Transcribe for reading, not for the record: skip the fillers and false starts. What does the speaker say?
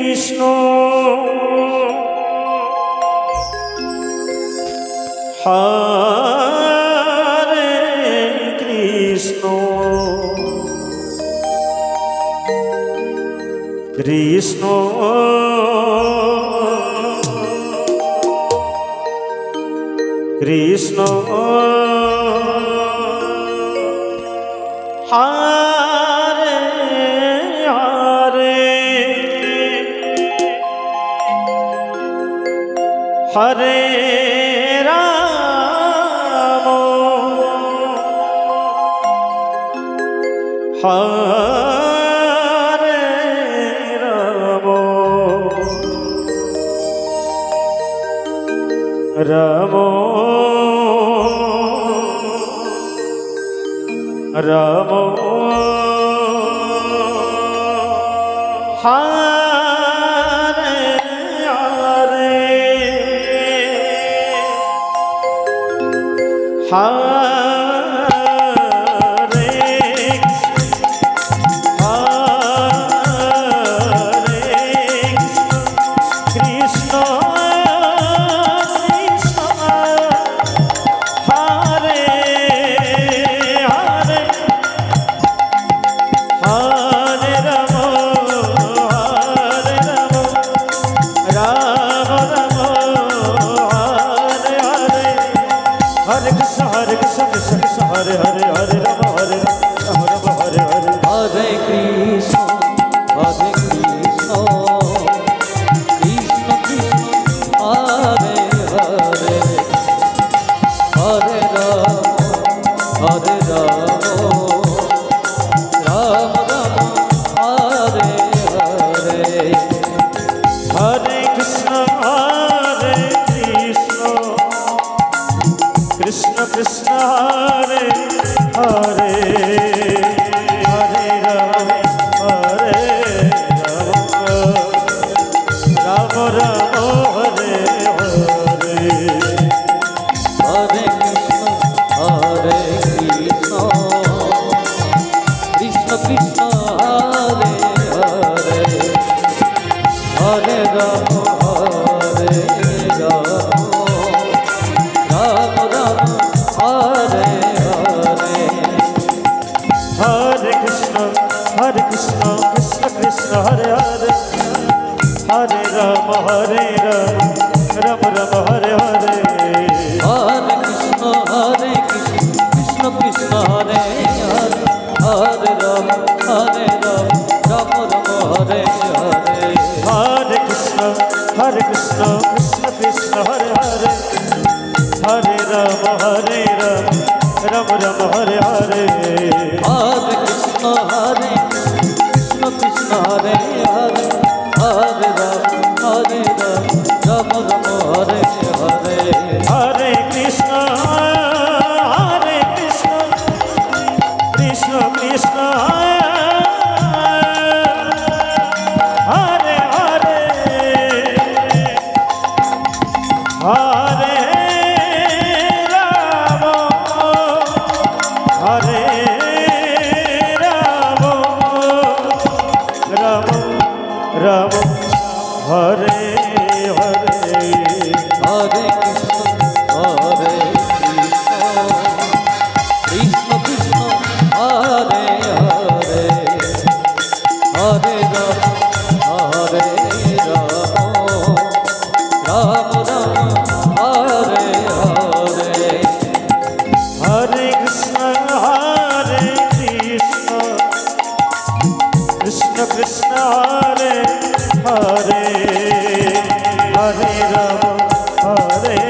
Krishna Hare Krishna Krishna Krishna Hare Hare Hare Ram Hare Ram Ram Ram Hare Hare Hare Krishna Hare Hare Hare Ram Hare Ram Ram Hare Hare Hare Krishna Krishna Krishna Hare Hare Hare Ram Ram Ram Hare Hare Hare Krishna Krishna Krishna Hare Hare Hare Ram Ram Ram Hare Hare Hare Krishna Krishna Krishna Hare Hare Hare Ram Hare Krishna Krishna Krishna Hare Hare Hare Ram Ram Ram Hare Hare Hare Krishna Krishna Krishna Hare Hare Hare Ram Ram Ram Hare Hare Hare Krishna Krishna Krishna Hare Hare Hare Ram Ram Ram Hare Hare Hare Krishna Krishna Hare Hare Hare Ram Ram Ram Hare Hare Hare Krishna Krishna Krishna Hare Hare Hare Ram Hare Ram Ram Ram Hare Hare Hare Krishna Krishna Hare Hare Hare Ram Ram Ram Hare Hare Hare Krishna Krishna Krishna Hare Hare Hare Ram Hare